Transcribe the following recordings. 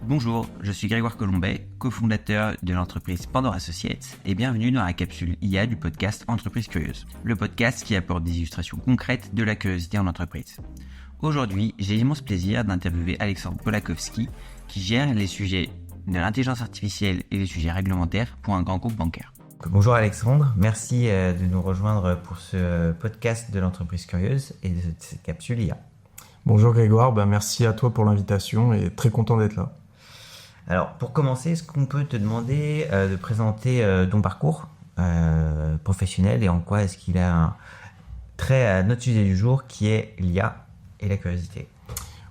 Bonjour, je suis Grégoire Colombet, cofondateur de l'entreprise Pandora Associates et bienvenue dans la capsule IA du podcast Entreprise Curieuse, le podcast qui apporte des illustrations concrètes de la curiosité en entreprise. Aujourd'hui, j'ai l'immense plaisir d'interviewer Alexandre Polakowski qui gère les sujets de l'intelligence artificielle et les sujets réglementaires pour un grand groupe bancaire. Bonjour Alexandre, merci de nous rejoindre pour ce podcast de l'entreprise curieuse et de cette capsule IA. Bonjour Grégoire, merci à toi pour l'invitation et très content d'être là. Alors pour commencer, est-ce qu'on peut te demander de présenter ton parcours professionnel et en quoi est-ce qu'il a un trait à notre sujet du jour qui est l'IA et la curiosité?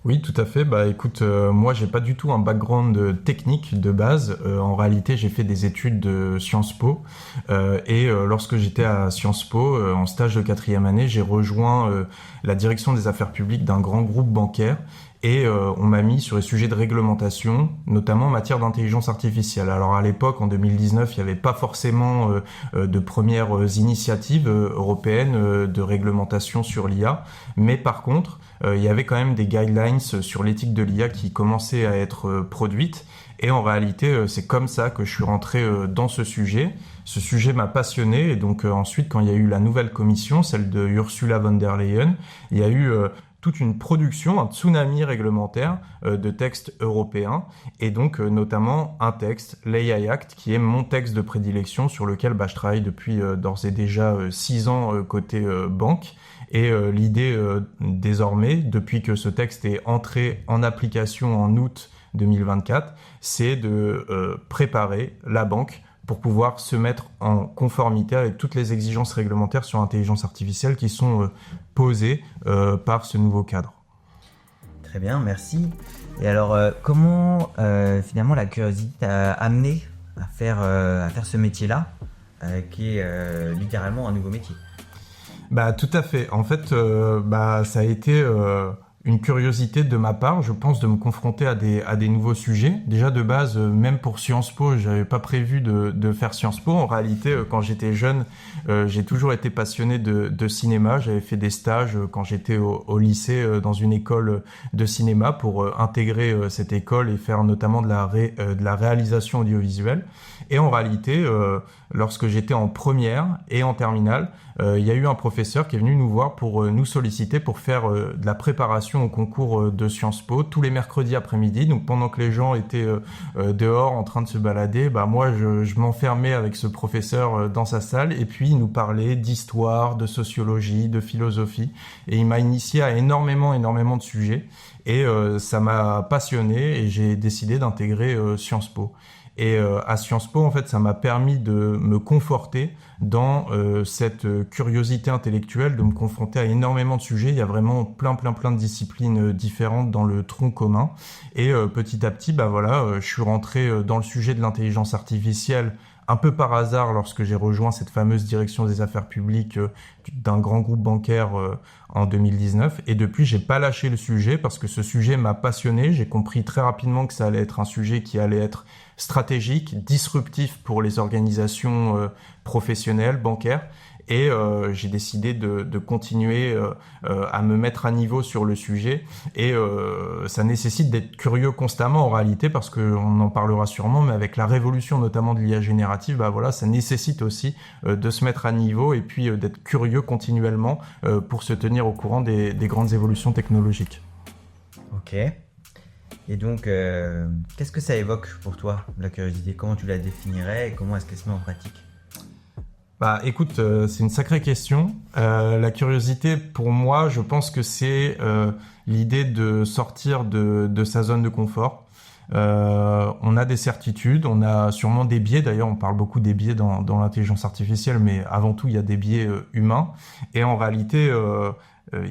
Oui, tout à fait. Écoute, moi, j'ai pas du tout un background technique de base. En réalité, j'ai fait des études de Sciences Po. Lorsque j'étais à Sciences Po, en stage de 4e année, j'ai rejoint la direction des affaires publiques d'un grand groupe bancaire. Et on m'a mis sur les sujets de réglementation, notamment en matière d'intelligence artificielle. Alors à l'époque, en 2019, il n'y avait pas forcément de premières initiatives européennes de réglementation sur l'IA. Mais par contre, il y avait quand même des guidelines sur l'éthique de l'IA qui commençaient à être produites. Et en réalité, c'est comme ça que je suis rentré dans ce sujet. Ce sujet m'a passionné. Et donc ensuite, quand il y a eu la nouvelle commission, celle de Ursula von der Leyen, il y a eu toute une production, un tsunami réglementaire de textes européens et donc notamment un texte, l'AI Act, qui est mon texte de prédilection sur lequel je travaille depuis d'ores et déjà 6 ans côté banque. Et l'idée désormais, depuis que ce texte est entré en application en août 2024, c'est de préparer la banque pour pouvoir se mettre en conformité avec toutes les exigences réglementaires sur l'intelligence artificielle qui sont posées par ce nouveau cadre. Très bien, merci. Et alors, comment finalement la curiosité t'a amené à faire ce métier-là, qui est littéralement un nouveau métier? Tout à fait. En fait, ça a été une curiosité de ma part, je pense, de me confronter à des nouveaux sujets. Déjà de base, même pour Sciences Po, j'avais pas prévu de faire Sciences Po. En réalité, quand j'étais jeune, j'ai toujours été passionné de cinéma. J'avais fait des stages quand j'étais au lycée dans une école de cinéma pour intégrer cette école et faire notamment de la réalisation audiovisuelle. Et en réalité, lorsque j'étais en première et en terminale, il y a eu un professeur qui est venu nous voir pour nous solliciter pour faire de la préparation au concours de Sciences Po tous les mercredis après-midi. Donc pendant que les gens étaient dehors en train de se balader, moi je m'enfermais avec ce professeur dans sa salle et puis il nous parlait d'histoire, de sociologie, de philosophie et il m'a initié à énormément de sujets et ça m'a passionné et j'ai décidé d'intégrer Sciences Po. Et à Sciences Po, en fait, ça m'a permis de me conforter dans cette curiosité intellectuelle, de me confronter à énormément de sujets. Il y a vraiment plein de disciplines différentes dans le tronc commun. Et petit à petit, je suis rentré dans le sujet de l'intelligence artificielle un peu par hasard lorsque j'ai rejoint cette fameuse direction des affaires publiques d'un grand groupe bancaire en 2019. Et depuis, j'ai pas lâché le sujet parce que ce sujet m'a passionné. J'ai compris très rapidement que ça allait être un sujet qui allait être stratégique, disruptif pour les organisations professionnelles, bancaires. Et j'ai décidé de continuer à me mettre à niveau sur le sujet. Et ça nécessite d'être curieux constamment en réalité, parce qu'on en parlera sûrement, mais avec la révolution notamment de l'IA générative, ça nécessite aussi de se mettre à niveau et puis d'être curieux continuellement pour se tenir au courant des grandes évolutions technologiques. Ok. Et donc, qu'est-ce que ça évoque pour toi, la curiosité? Comment tu la définirais et comment est-ce qu'elle se met en pratique? Écoute, c'est une sacrée question. La curiosité, pour moi, je pense que c'est l'idée de sortir de sa zone de confort. On a des certitudes, on a sûrement des biais. D'ailleurs, on parle beaucoup des biais dans l'intelligence artificielle, mais avant tout, il y a des biais humains. Et en réalité,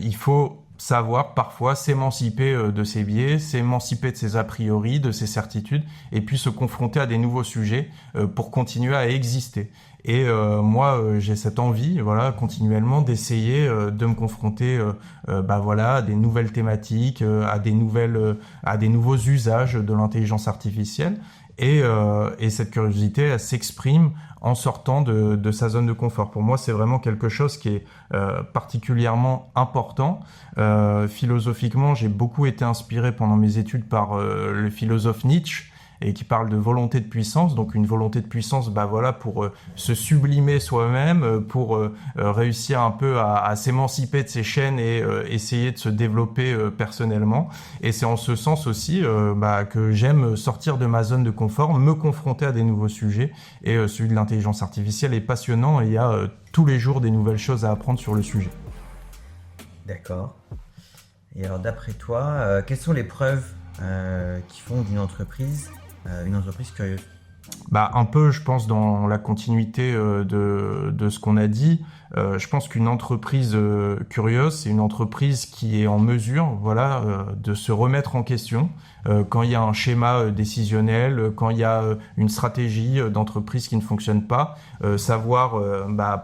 il faut savoir parfois s'émanciper de ses biais, s'émanciper de ses a priori, de ses certitudes, et puis se confronter à des nouveaux sujets pour continuer à exister. Et moi, j'ai cette envie, voilà, continuellement d'essayer de me confronter, à des nouvelles thématiques, à des nouveaux usages de l'intelligence artificielle. Et cette curiosité, elle s'exprime en sortant de sa zone de confort. Pour moi, c'est vraiment quelque chose qui est particulièrement important. Philosophiquement, j'ai beaucoup été inspiré pendant mes études par le philosophe Nietzsche, et qui parle de volonté de puissance, donc une volonté de puissance pour se sublimer soi-même, pour réussir un peu à s'émanciper de ses chaînes et essayer de se développer personnellement. Et c'est en ce sens aussi que j'aime sortir de ma zone de confort, me confronter à des nouveaux sujets, et celui de l'intelligence artificielle est passionnant et il y a tous les jours des nouvelles choses à apprendre sur le sujet. D'accord. Et alors d'après toi, quelles sont les preuves qui font d'une entreprise une entreprise curieuse? Un peu, je pense, dans la continuité de ce qu'on a dit. Je pense qu'une entreprise curieuse, c'est une entreprise qui est en mesure, de se remettre en question quand il y a un schéma décisionnel, quand il y a une stratégie d'entreprise qui ne fonctionne pas, savoir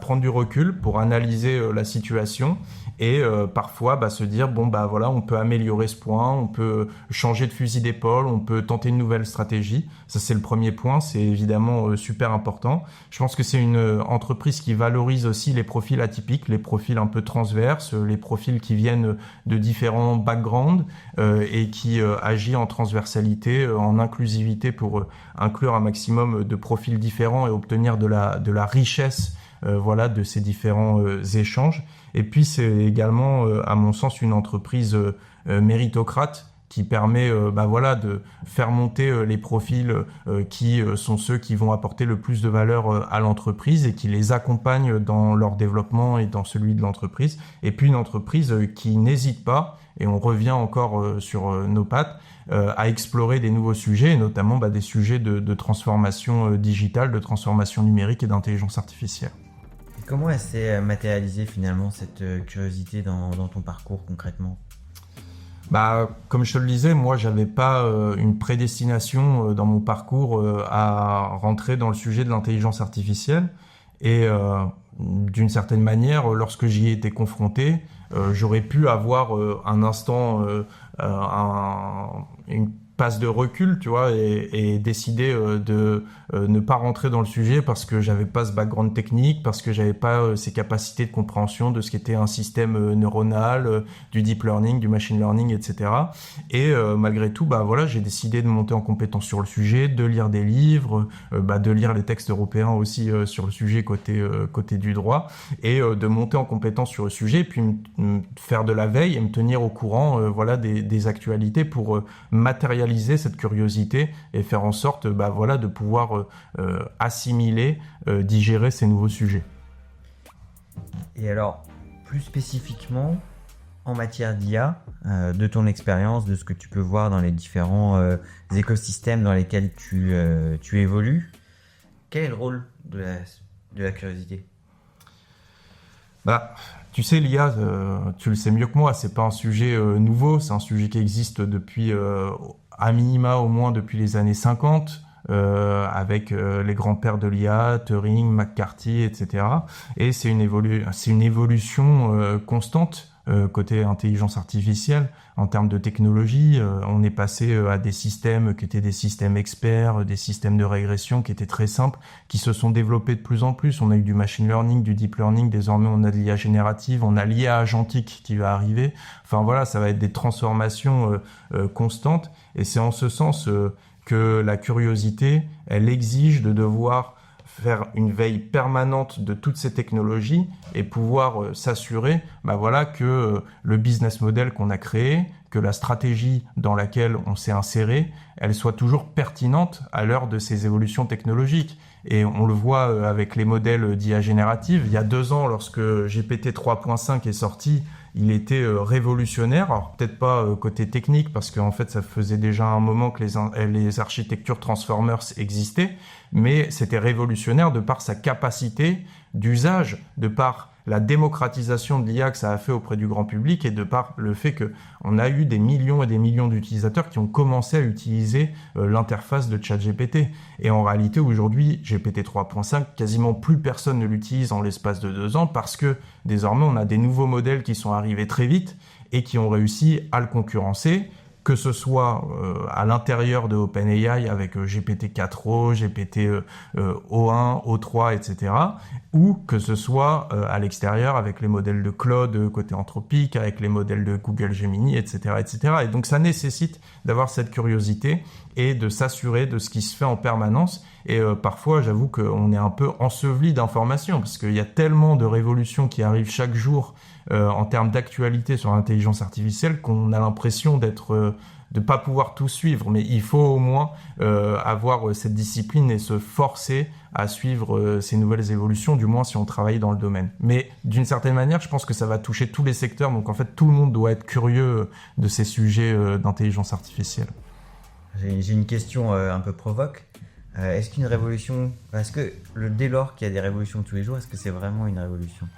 prendre du recul pour analyser la situation. Et parfois se dire on peut améliorer ce point, on peut changer de fusil d'épaule, on peut tenter une nouvelle stratégie. Ça, c'est le premier point, c'est évidemment super important. Je pense que c'est une entreprise qui valorise aussi les profils atypiques, les profils un peu transverses, les profils qui viennent de différents backgrounds et qui agit en transversalité, en inclusivité pour inclure un maximum de profils différents et obtenir de la richesse de ces différents échanges. Et puis c'est également, à mon sens, une entreprise méritocrate qui permet de faire monter les profils qui sont ceux qui vont apporter le plus de valeur à l'entreprise et qui les accompagnent dans leur développement et dans celui de l'entreprise. Et puis une entreprise qui n'hésite pas, et on revient encore sur nos pattes, à explorer des nouveaux sujets, et notamment des sujets de transformation digitale, de transformation numérique et d'intelligence artificielle. Comment elle s'est matérialisée finalement cette curiosité dans ton parcours concrètement? Comme je te le disais, moi j'avais pas une prédestination dans mon parcours à rentrer dans le sujet de l'intelligence artificielle, et d'une certaine manière, lorsque j'y ai été confronté, j'aurais pu avoir un instant, une passe de recul, tu vois, et décider de ne pas rentrer dans le sujet parce que j'avais pas ce background technique, parce que j'avais pas ces capacités de compréhension de ce qu'était un système neuronal, du deep learning, du machine learning, etc. Et malgré tout, j'ai décidé de monter en compétence sur le sujet, de lire des livres, de lire les textes européens aussi sur le sujet côté du droit, et de monter en compétence sur le sujet, et puis faire de la veille et me tenir au courant des actualités pour matérialiser cette curiosité et faire en sorte de pouvoir assimiler, digérer ces nouveaux sujets. Et alors, plus spécifiquement, en matière d'IA, de ton expérience, de ce que tu peux voir dans les différents écosystèmes dans lesquels tu évolues, quel est le rôle de la curiosité? Tu sais, l'IA, tu le sais mieux que moi, c'est pas un sujet nouveau, c'est un sujet qui existe depuis, à minima au moins depuis les années 50, avec les grands-pères de l'IA, Turing, McCarthy, etc. Et c'est une évolution constante côté intelligence artificielle. En termes de technologie, on est passé à des systèmes qui étaient des systèmes experts, des systèmes de régression qui étaient très simples, qui se sont développés de plus en plus. On a eu du machine learning, du deep learning, désormais on a de l'IA générative, on a l'IA agentique qui va arriver. Enfin voilà, ça va être des transformations constantes, et c'est en ce sens que la curiosité, elle exige de devoir faire une veille permanente de toutes ces technologies et pouvoir s'assurer que le business model qu'on a créé, que la stratégie dans laquelle on s'est inséré, elle soit toujours pertinente à l'heure de ces évolutions technologiques. Et on le voit avec les modèles d'IA générative. Il y a 2 ans, lorsque GPT 3.5 est sorti, il était révolutionnaire. Alors peut-être pas côté technique, parce qu'en fait ça faisait déjà un moment que les architectures Transformers existaient, mais c'était révolutionnaire de par sa capacité d'usage, de par la démocratisation de l'IA que ça a fait auprès du grand public et de par le fait qu'on a eu des millions et des millions d'utilisateurs qui ont commencé à utiliser l'interface de ChatGPT. Et en réalité, aujourd'hui, GPT 3.5, quasiment plus personne ne l'utilise en l'espace de 2 ans parce que désormais, on a des nouveaux modèles qui sont arrivés très vite et qui ont réussi à le concurrencer, que ce soit à l'intérieur de OpenAI avec GPT-4o, GPT O1, O3, etc., ou que ce soit à l'extérieur avec les modèles de Claude côté Anthropic, avec les modèles de Google Gemini, etc., etc. Et donc ça nécessite d'avoir cette curiosité et de s'assurer de ce qui se fait en permanence. Et parfois, j'avoue qu'on est un peu enseveli d'informations parce qu'il y a tellement de révolutions qui arrivent chaque jour en termes d'actualité sur l'intelligence artificielle qu'on a l'impression de pas pouvoir tout suivre. Mais il faut au moins avoir cette discipline et se forcer à suivre ces nouvelles évolutions, du moins si on travaille dans le domaine. Mais d'une certaine manière, je pense que ça va toucher tous les secteurs. Donc en fait, tout le monde doit être curieux de ces sujets d'intelligence artificielle. J'ai une question un peu provoque. Est-ce qu'une révolution... dès lors qu'il y a des révolutions tous les jours, est-ce que c'est vraiment une révolution ?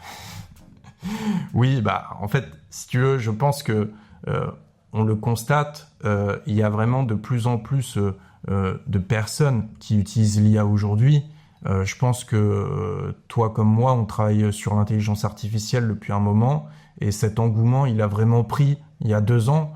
Oui, en fait, si tu veux, je pense que on le constate, il y a vraiment de plus en plus de personnes qui utilisent l'IA aujourd'hui. Je pense que toi comme moi, on travaille sur l'intelligence artificielle depuis un moment et cet engouement, il a vraiment pris il y a 2 ans,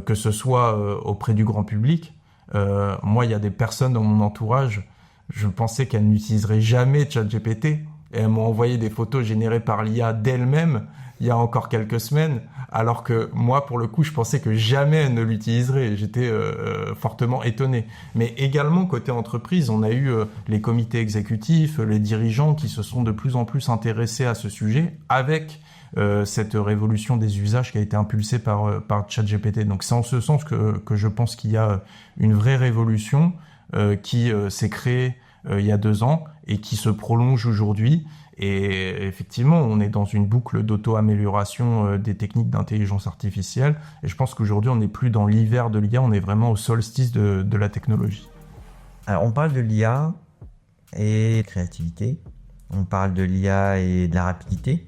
que ce soit auprès du grand public. Moi, il y a des personnes dans mon entourage, je pensais qu'elles n'utiliseraient jamais ChatGPT et elles m'ont envoyé des photos générées par l'IA d'elles-mêmes il y a encore quelques semaines, alors que moi, pour le coup, je pensais que jamais elles ne l'utiliseraient. J'étais fortement étonné. Mais également, côté entreprise, on a eu les comités exécutifs, les dirigeants qui se sont de plus en plus intéressés à ce sujet avec cette révolution des usages qui a été impulsée par ChatGPT. Donc c'est en ce sens que je pense qu'il y a une vraie révolution qui s'est créée il y a 2 ans et qui se prolonge aujourd'hui. Et effectivement, on est dans une boucle d'auto-amélioration des techniques d'intelligence artificielle. Et je pense qu'aujourd'hui, on n'est plus dans l'hiver de l'IA, on est vraiment au solstice de la technologie. Alors, on parle de l'IA et de créativité. On parle de l'IA et de la rapidité.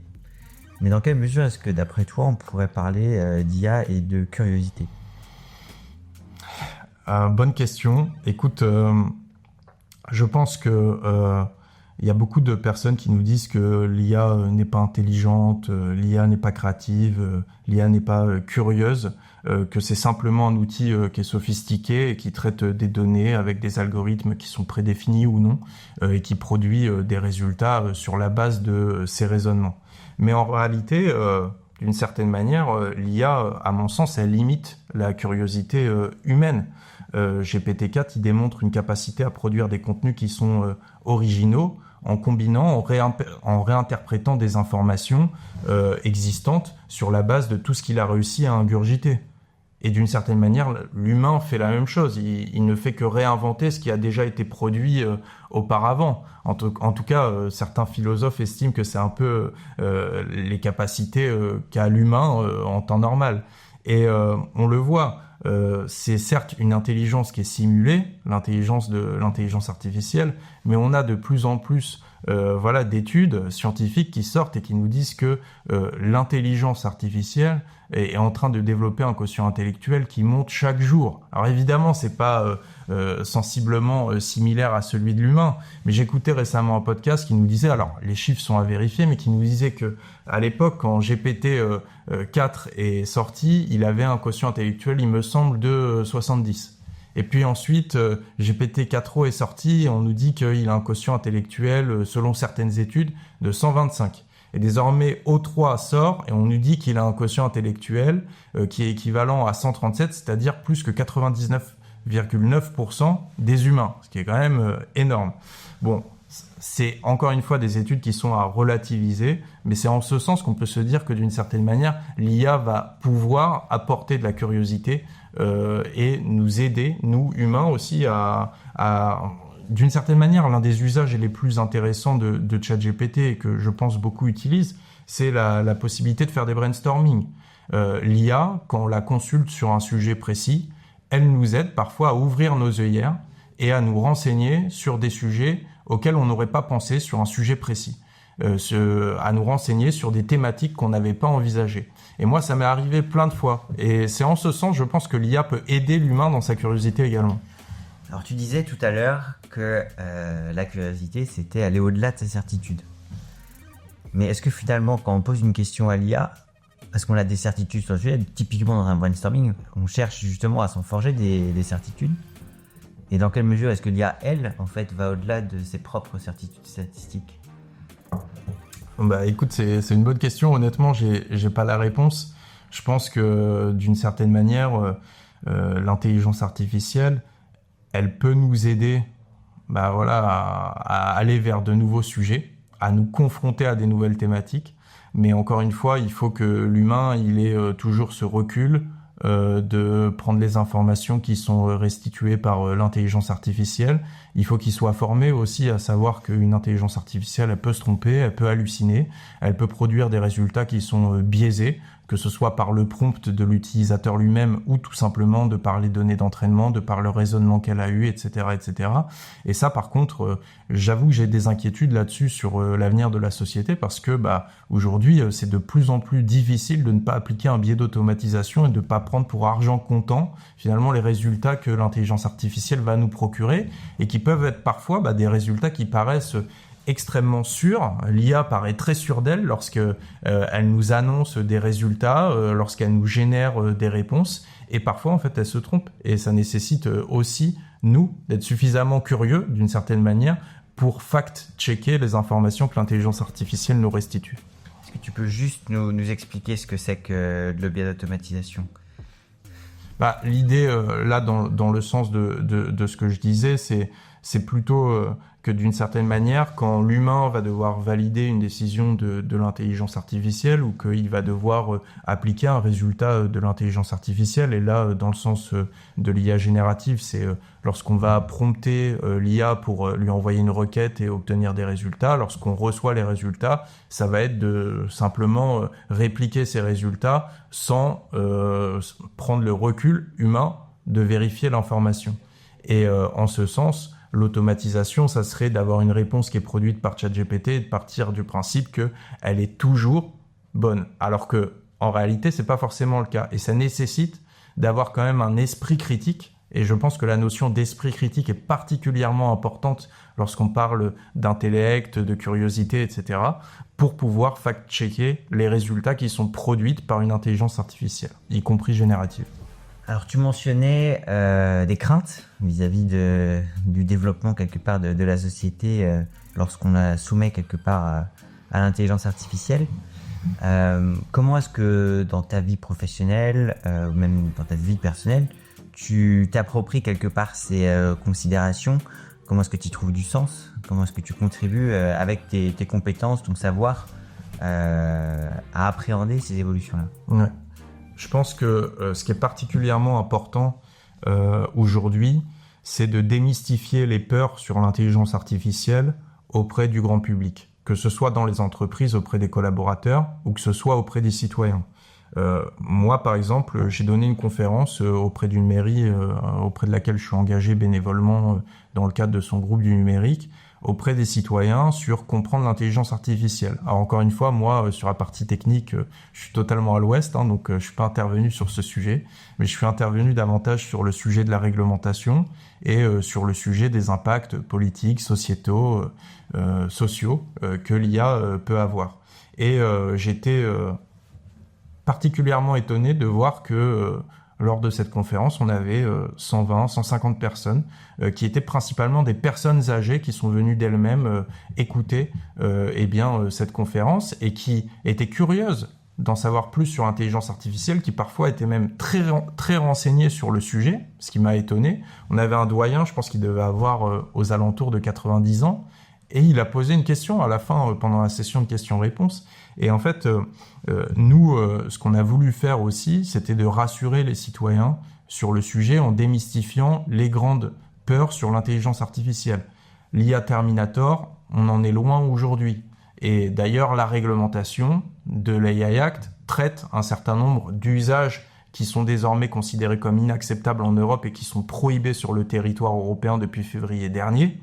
Mais dans quelle mesure est-ce que, d'après toi, on pourrait parler d'IA et de curiosité ? Bonne question. Écoute, je pense que il y a beaucoup de personnes qui nous disent que l'IA n'est pas intelligente, l'IA n'est pas créative, l'IA n'est pas curieuse, que c'est simplement un outil qui est sophistiqué et qui traite des données avec des algorithmes qui sont prédéfinis ou non et qui produit des résultats sur la base de ces raisonnements. Mais en réalité, d'une certaine manière, l'IA, à mon sens, elle limite la curiosité humaine. GPT-4, il démontre une capacité à produire des contenus qui sont originaux en combinant, en réinterprétant des informations existantes sur la base de tout ce qu'il a réussi à ingurgiter. Et d'une certaine manière, l'humain fait la même chose. Il ne fait que réinventer ce qui a déjà été produit auparavant. En tout cas, certains philosophes estiment que c'est un peu les capacités qu'a l'humain en temps normal. Et on le voit. C'est certes une intelligence qui est simulée, l'intelligence artificielle, mais on a de plus en plus d'études scientifiques qui sortent et qui nous disent que l'intelligence artificielle est en train de développer un quotient intellectuel qui monte chaque jour. Alors évidemment, c'est pas sensiblement similaire à celui de l'humain, mais j'écoutais récemment un podcast qui nous disait, alors les chiffres sont à vérifier, mais qui nous disait que à l'époque, quand GPT 4 est sorti, il avait un quotient intellectuel, il me semble, de 70. Et puis ensuite, GPT-4o est sorti et on nous dit qu'il a un quotient intellectuel, selon certaines études, de 125. Et désormais, O3 sort et on nous dit qu'il a un quotient intellectuel qui est équivalent à 137, c'est-à-dire plus que 99,9% des humains, ce qui est quand même énorme. Bon, c'est encore une fois des études qui sont à relativiser, mais c'est en ce sens qu'on peut se dire que d'une certaine manière, l'IA va pouvoir apporter de la curiosité et nous aider, nous humains aussi, à d'une certaine manière, l'un des usages les plus intéressants de ChatGPT et que je pense beaucoup utilisent, c'est la possibilité de faire des brainstorming. L'IA, quand on la consulte sur un sujet précis, elle nous aide parfois à ouvrir nos œillères et à nous renseigner sur des sujets auxquels on n'aurait pas pensé sur un sujet précis. à nous renseigner sur des thématiques qu'on n'avait pas envisagées. Et moi, ça m'est arrivé plein de fois. Et c'est en ce sens, je pense, que l'IA peut aider l'humain dans sa curiosité également. Alors tu disais tout à l'heure que la curiosité, c'était aller au-delà de sa certitude. Mais est-ce que finalement, quand on pose une question à l'IA, parce qu'on a des certitudes sur le sujet, typiquement dans un brainstorming, on cherche justement à s'en forger des certitudes. Et dans quelle mesure est-ce que l'IA, elle, en fait, va au-delà de ses propres certitudes statistiques ? Bah écoute, c'est une bonne question. Honnêtement, j'ai pas la réponse. Je pense que d'une certaine manière, l'intelligence artificielle, elle peut nous aider, à aller vers de nouveaux sujets, à nous confronter à des nouvelles thématiques. Mais encore une fois, il faut que l'humain, il ait toujours ce recul de prendre les informations qui sont restituées par l'intelligence artificielle. Il faut qu'il soit formé aussi à savoir qu'une intelligence artificielle, elle peut se tromper, elle peut halluciner, elle peut produire des résultats qui sont biaisés, que ce soit par le prompt de l'utilisateur lui-même ou tout simplement de par les données d'entraînement, de par le raisonnement qu'elle a eu, etc., etc. Et ça, par contre, j'avoue que j'ai des inquiétudes là-dessus sur l'avenir de la société parce que, aujourd'hui, c'est de plus en plus difficile de ne pas appliquer un biais d'automatisation et de ne pas prendre pour argent comptant, finalement, les résultats que l'intelligence artificielle va nous procurer et qui peuvent être parfois des résultats qui paraissent extrêmement sûrs. L'IA paraît très sûre d'elle lorsque elle nous annonce des résultats, lorsqu'elle nous génère des réponses, et parfois en fait elle se trompe. Et ça nécessite aussi nous d'être suffisamment curieux d'une certaine manière pour fact-checker les informations que l'intelligence artificielle nous restitue. Est-ce que tu peux juste nous expliquer ce que c'est que le biais d'automatisation ? L'idée là dans le sens de ce que je disais, c'est plutôt que d'une certaine manière, quand l'humain va devoir valider une décision de l'intelligence artificielle ou qu'il va devoir appliquer un résultat de l'intelligence artificielle, et là, dans le sens de l'IA générative, c'est lorsqu'on va prompter l'IA pour lui envoyer une requête et obtenir des résultats. Lorsqu'on reçoit les résultats, ça va être de simplement répliquer ces résultats sans prendre le recul humain de vérifier l'information. Et en ce sens, l'automatisation, ça serait d'avoir une réponse qui est produite par ChatGPT et de partir du principe qu'elle est toujours bonne. Alors que, en réalité, c'est pas forcément le cas. Et ça nécessite d'avoir quand même un esprit critique. Et je pense que la notion d'esprit critique est particulièrement importante lorsqu'on parle d'intellect, de curiosité, etc., pour pouvoir fact-checker les résultats qui sont produits par une intelligence artificielle, y compris générative. Alors tu mentionnais des craintes vis-à-vis du développement quelque part de la société lorsqu'on la soumet quelque part à l'intelligence artificielle. Comment est-ce que dans ta vie professionnelle ou même dans ta vie personnelle, tu t'appropries quelque part ces considérations ? Comment est-ce que tu trouves du sens ? Comment est-ce que tu contribues avec tes compétences, ton savoir à appréhender ces évolutions-là ? Ouais. Je pense que ce qui est particulièrement important aujourd'hui, c'est de démystifier les peurs sur l'intelligence artificielle auprès du grand public, que ce soit dans les entreprises auprès des collaborateurs ou que ce soit auprès des citoyens. Moi, par exemple, j'ai donné une conférence auprès d'une mairie auprès de laquelle je suis engagé bénévolement dans le cadre de son groupe du numérique, auprès des citoyens sur comprendre l'intelligence artificielle. Alors encore une fois, moi, sur la partie technique, je suis totalement à l'ouest, donc je suis pas intervenu sur ce sujet, mais je suis intervenu davantage sur le sujet de la réglementation et sur le sujet des impacts politiques, sociétaux, sociaux que l'IA peut avoir. Et j'étais particulièrement étonné de voir que lors de cette conférence, on avait 120, 150 personnes qui étaient principalement des personnes âgées qui sont venues d'elles-mêmes écouter cette conférence et qui étaient curieuses d'en savoir plus sur l'intelligence artificielle, qui parfois étaient même très renseignées sur le sujet, ce qui m'a étonné. On avait un doyen, je pense qu'il devait avoir aux alentours de 90 ans, et il a posé une question à la fin, pendant la session de questions-réponses. Et en fait, nous, ce qu'on a voulu faire aussi, c'était de rassurer les citoyens sur le sujet en démystifiant les grandes peurs sur l'intelligence artificielle. L'IA Terminator, on en est loin aujourd'hui. Et d'ailleurs, la réglementation de l'AI Act traite un certain nombre d'usages qui sont désormais considérés comme inacceptables en Europe et qui sont prohibés sur le territoire européen depuis février dernier.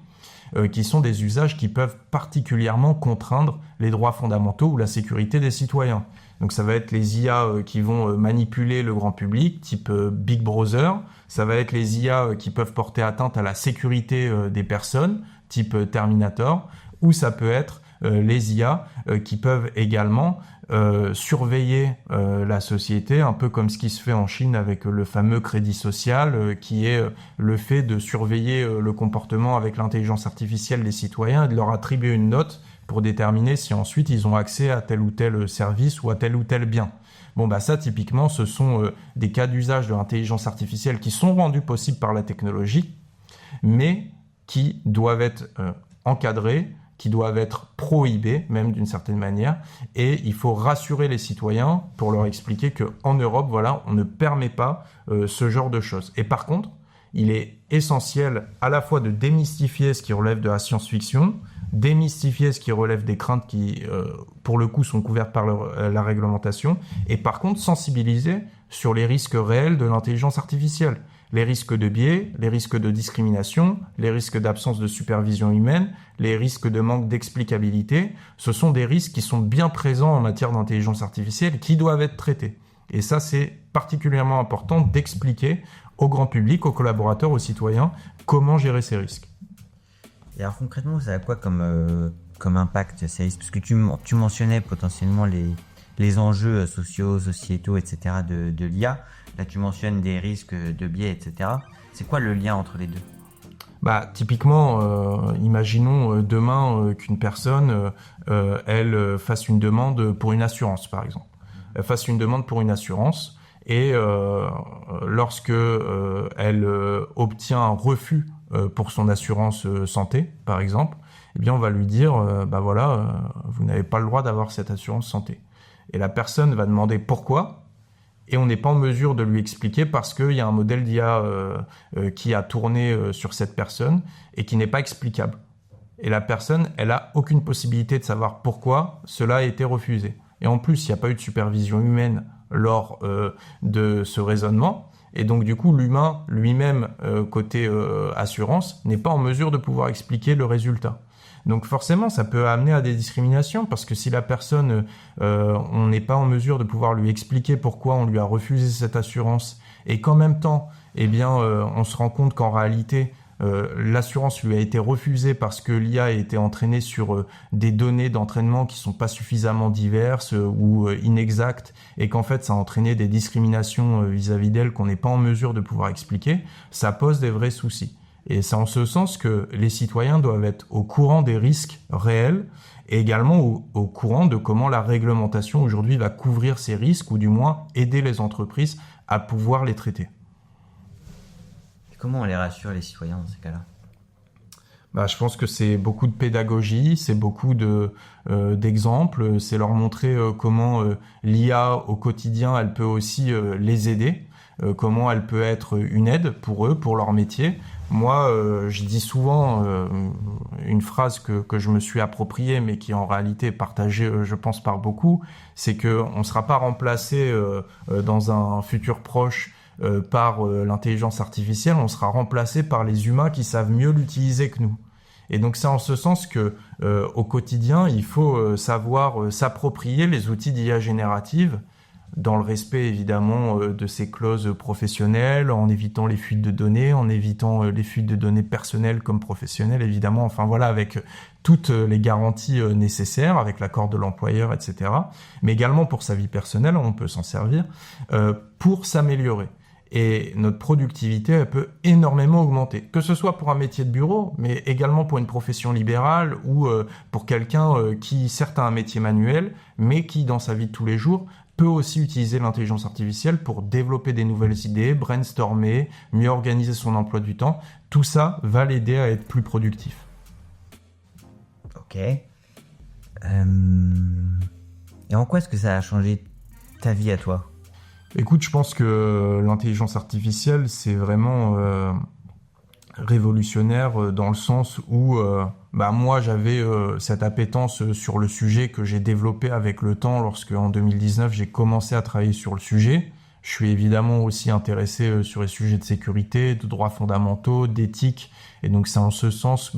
qui sont des usages qui peuvent particulièrement contraindre les droits fondamentaux ou la sécurité des citoyens. Donc ça va être les IA qui vont manipuler le grand public, type Big Brother. Ça va être les IA qui peuvent porter atteinte à la sécurité des personnes, type Terminator. Ou ça peut être les IA qui peuvent également surveiller la société, un peu comme ce qui se fait en Chine avec le fameux crédit social, qui est le fait de surveiller le comportement avec l'intelligence artificielle des citoyens et de leur attribuer une note pour déterminer si ensuite ils ont accès à tel ou tel service ou à tel ou tel bien. Bon, bah ça, typiquement, ce sont des cas d'usage de l'intelligence artificielle qui sont rendus possibles par la technologie, mais qui doivent être encadrés, qui doivent être prohibés, même d'une certaine manière. Et il faut rassurer les citoyens pour leur expliquer qu'en Europe, voilà, on ne permet pas ce genre de choses. Et par contre, il est essentiel à la fois de démystifier ce qui relève de la science-fiction, démystifier ce qui relève des craintes qui, pour le coup, sont couvertes par la réglementation, et par contre sensibiliser sur les risques réels de l'intelligence artificielle. Les risques de biais, les risques de discrimination, les risques d'absence de supervision humaine, les risques de manque d'explicabilité, ce sont des risques qui sont bien présents en matière d'intelligence artificielle qui doivent être traités. Et ça, c'est particulièrement important d'expliquer au grand public, aux collaborateurs, aux citoyens, comment gérer ces risques. Et alors concrètement, ça a quoi comme impact ces risques ? Parce que tu mentionnais potentiellement les enjeux sociaux, sociétaux, etc. de l'IA. Là, tu mentionnes des risques de biais, etc. C'est quoi le lien entre les deux ? Bah, typiquement, imaginons demain qu'une personne, elle fasse une demande pour une assurance, par exemple. Elle fasse une demande pour une assurance et lorsque elle obtient un refus pour son assurance santé, par exemple, eh bien, on va lui dire, bah voilà, vous n'avez pas le droit d'avoir cette assurance santé. Et la personne va demander pourquoi. Et on n'est pas en mesure de lui expliquer parce qu'il y a un modèle d'IA qui a tourné sur cette personne et qui n'est pas explicable. Et la personne, elle a aucune possibilité de savoir pourquoi cela a été refusé. Et en plus, il n'y a pas eu de supervision humaine lors de ce raisonnement. Et donc, du coup, l'humain lui-même, côté assurance, n'est pas en mesure de pouvoir expliquer le résultat. Donc forcément, ça peut amener à des discriminations parce que si la personne, on n'est pas en mesure de pouvoir lui expliquer pourquoi on lui a refusé cette assurance et qu'en même temps, eh bien, on se rend compte qu'en réalité, l'assurance lui a été refusée parce que l'IA a été entraînée sur des données d'entraînement qui sont pas suffisamment diverses ou inexactes et qu'en fait, ça a entraîné des discriminations vis-à-vis d'elle qu'on n'est pas en mesure de pouvoir expliquer, ça pose des vrais soucis. Et c'est en ce sens que les citoyens doivent être au courant des risques réels et également au courant de comment la réglementation aujourd'hui va couvrir ces risques ou du moins aider les entreprises à pouvoir les traiter. Et comment on les rassure, les citoyens, dans ces cas-là ? Bah, je pense que c'est beaucoup de pédagogie, c'est beaucoup d'exemples, c'est leur montrer comment l'IA au quotidien, elle peut aussi les aider, comment elle peut être une aide pour eux, pour leur métier. Moi, je dis souvent une phrase que je me suis appropriée, mais qui en réalité est partagée, je pense, par beaucoup, c'est qu'on ne sera pas remplacé dans un futur proche par l'intelligence artificielle, on sera remplacé par les humains qui savent mieux l'utiliser que nous. Et donc c'est en ce sens que au quotidien, il faut savoir s'approprier les outils d'IA générative, dans le respect évidemment de ces clauses professionnelles, en évitant les fuites de données, en évitant les fuites de données personnelles comme professionnelles évidemment, enfin voilà, avec toutes les garanties nécessaires, avec l'accord de l'employeur, etc. Mais également pour sa vie personnelle, on peut s'en servir, pour s'améliorer. Et notre productivité, elle peut énormément augmenter, que ce soit pour un métier de bureau, mais également pour une profession libérale ou pour quelqu'un qui certes a un métier manuel, mais qui dans sa vie de tous les jours peut aussi utiliser l'intelligence artificielle pour développer des nouvelles idées, brainstormer, mieux organiser son emploi du temps. Tout ça va l'aider à être plus productif. Ok. Et en quoi est-ce que ça a changé ta vie à toi ? Écoute, je pense que l'intelligence artificielle, c'est vraiment révolutionnaire dans le sens où moi j'avais cette appétence sur le sujet que j'ai développé avec le temps lorsque en 2019 j'ai commencé à travailler sur le sujet. Je suis évidemment aussi intéressé sur les sujets de sécurité, de droits fondamentaux, d'éthique. Et donc, c'est en ce sens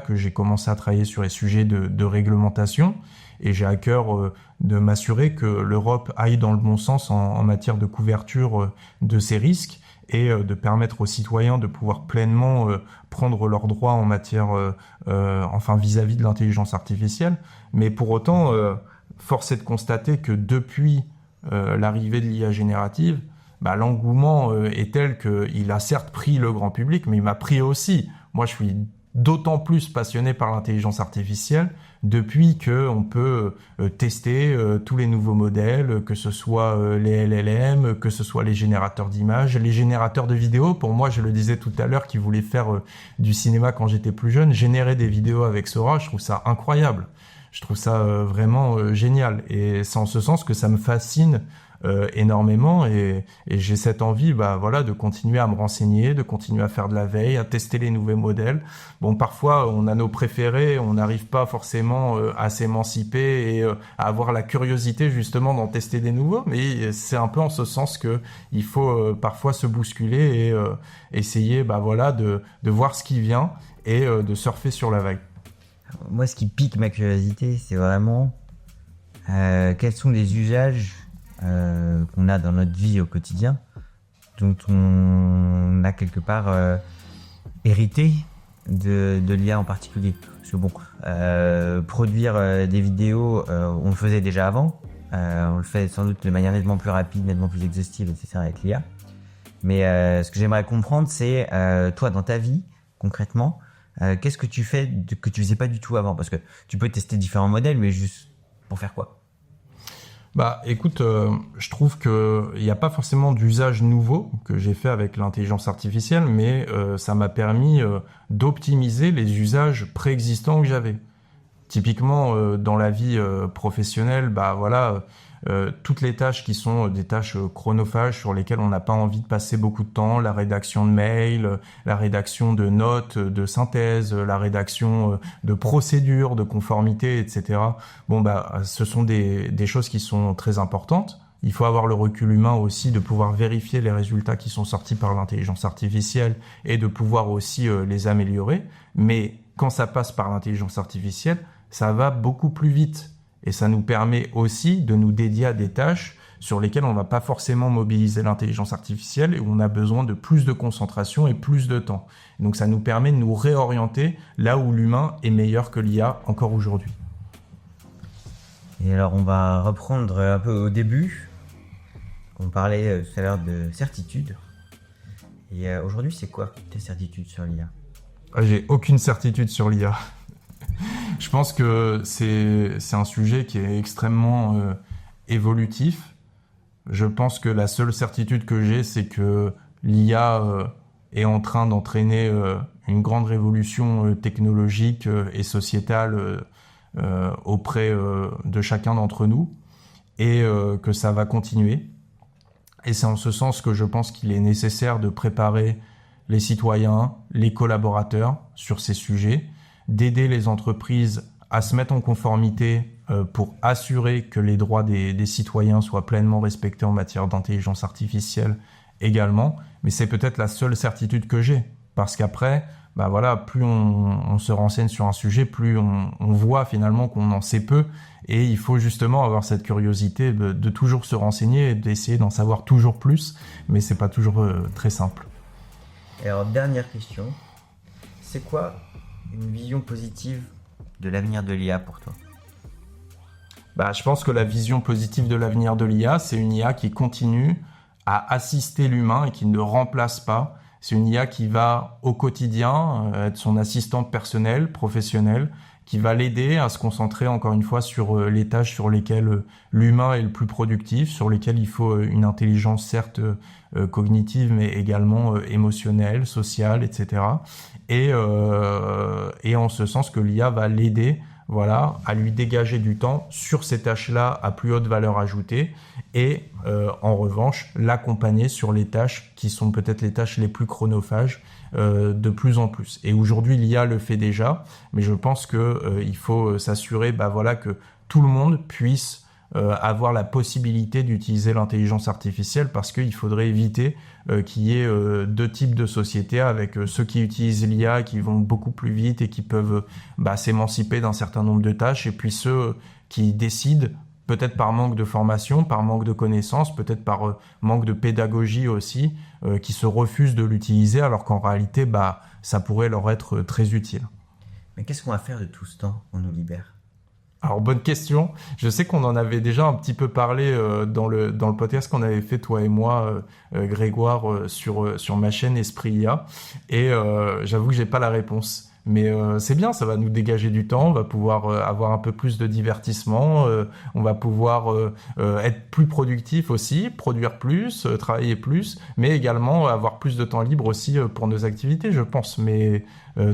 que j'ai commencé à travailler sur les sujets de réglementation. Et j'ai à cœur de m'assurer que l'Europe aille dans le bon sens en matière de couverture de ces risques et de permettre aux citoyens de pouvoir pleinement prendre leurs droits en matière, vis-à-vis de l'intelligence artificielle. Mais pour autant, force est de constater que depuis l'arrivée de l'IA générative, l'engouement est tel qu'il a certes pris le grand public, mais il m'a pris aussi. Moi, je suis d'autant plus passionné par l'intelligence artificielle depuis qu'on peut tester tous les nouveaux modèles, que ce soit les LLM, que ce soit les générateurs d'images, les générateurs de vidéos. Pour moi, je le disais tout à l'heure, qui voulait faire du cinéma quand j'étais plus jeune, générer des vidéos avec Sora, je trouve ça incroyable. Je trouve ça vraiment génial. Et c'est en ce sens que ça me fascine énormément et j'ai cette envie de continuer à me renseigner, de continuer à faire de la veille, à tester les nouveaux modèles. Bon, parfois on a nos préférés, on n'arrive pas forcément à s'émanciper et à avoir la curiosité justement d'en tester des nouveaux, mais c'est un peu en ce sens que il faut parfois se bousculer et essayer de voir ce qui vient et de surfer sur la vague. Moi, ce qui pique ma curiosité, c'est vraiment quels sont les usages qu'on a dans notre vie au quotidien, dont on a quelque part hérité de l'IA en particulier. Parce que produire des vidéos, on le faisait déjà avant. On le fait sans doute de manière nettement plus rapide, nettement plus exhaustive, etc. avec l'IA. Mais ce que j'aimerais comprendre, c'est toi, dans ta vie, concrètement, qu'est-ce que tu fais que tu faisais pas du tout avant? Parce que tu peux tester différents modèles, mais juste pour faire quoi? Écoute, je trouve que il n'y a pas forcément d'usage nouveau que j'ai fait avec l'intelligence artificielle, mais ça m'a permis d'optimiser les usages préexistants que j'avais. Typiquement, dans la vie professionnelle, toutes les tâches qui sont des tâches chronophages sur lesquelles on n'a pas envie de passer beaucoup de temps, la rédaction de mails, la rédaction de notes de synthèse, la rédaction de procédures, de conformité, etc. Ce sont des choses qui sont très importantes. Il faut avoir le recul humain aussi de pouvoir vérifier les résultats qui sont sortis par l'intelligence artificielle et de pouvoir aussi les améliorer. Mais quand ça passe par l'intelligence artificielle, ça va beaucoup plus vite. Et ça nous permet aussi de nous dédier à des tâches sur lesquelles on ne va pas forcément mobiliser l'intelligence artificielle et où on a besoin de plus de concentration et plus de temps. Donc ça nous permet de nous réorienter là où l'humain est meilleur que l'IA encore aujourd'hui. Et alors on va reprendre un peu au début. On parlait tout à l'heure de certitude. Et aujourd'hui, c'est quoi tes certitudes sur l'IA? J'ai aucune certitude sur l'IA. Je pense que c'est un sujet qui est extrêmement évolutif. Je pense que la seule certitude que j'ai, c'est que l'IA est en train d'entraîner une grande révolution technologique et sociétale auprès de chacun d'entre nous et que ça va continuer. Et c'est en ce sens que je pense qu'il est nécessaire de préparer les citoyens, les collaborateurs sur ces sujets, d'aider les entreprises à se mettre en conformité pour assurer que les droits des citoyens soient pleinement respectés en matière d'intelligence artificielle également. Mais c'est peut-être la seule certitude que j'ai. Parce qu'après, plus on se renseigne sur un sujet, plus on voit finalement qu'on en sait peu. Et il faut justement avoir cette curiosité de toujours se renseigner et d'essayer d'en savoir toujours plus. Mais c'est pas toujours très simple. Et alors, dernière question. C'est quoi une vision positive de l'avenir de l'IA pour toi? Je pense que la vision positive de l'avenir de l'IA, c'est une IA qui continue à assister l'humain et qui ne le remplace pas. C'est une IA qui va au quotidien être son assistante personnelle, professionnelle, qui va l'aider à se concentrer encore une fois sur les tâches sur lesquelles l'humain est le plus productif, sur lesquelles il faut une intelligence certes cognitive mais également émotionnelle, sociale, etc. Et en ce sens que l'IA va l'aider à lui dégager du temps sur ces tâches-là à plus haute valeur ajoutée et en revanche l'accompagner sur les tâches qui sont peut-être les tâches les plus chronophages de plus en plus. Et aujourd'hui l'IA le fait déjà, mais je pense que il faut s'assurer que tout le monde puisse avoir la possibilité d'utiliser l'intelligence artificielle, parce qu'il faudrait éviter qu'il y ait deux types de sociétés, avec ceux qui utilisent l'IA, qui vont beaucoup plus vite et qui peuvent s'émanciper d'un certain nombre de tâches, et puis ceux qui décident, peut-être par manque de formation, par manque de connaissances, peut-être par manque de pédagogie aussi, qui se refusent de l'utiliser, alors qu'en réalité, ça pourrait leur être très utile. Mais qu'est-ce qu'on va faire de tout ce temps qu'on nous libère ? Alors, bonne question. Je sais qu'on en avait déjà un petit peu parlé dans le podcast qu'on avait fait, toi et moi, Grégoire, sur ma chaîne Esprit IA. Et j'avoue que j'ai pas la réponse. Mais c'est bien, ça va nous dégager du temps, on va pouvoir avoir un peu plus de divertissement, on va pouvoir être plus productif aussi, produire plus, travailler plus, mais également avoir plus de temps libre aussi pour nos activités, je pense. Mais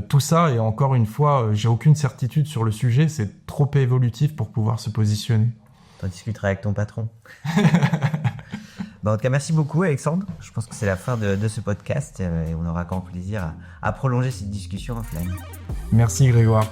tout ça, et encore une fois, j'ai aucune certitude sur le sujet, c'est trop évolutif pour pouvoir se positionner. T'en discuteras avec ton patron. En tout cas, merci beaucoup Alexandre. Je pense que c'est la fin de ce podcast et on aura grand plaisir à prolonger cette discussion offline. Merci Grégoire.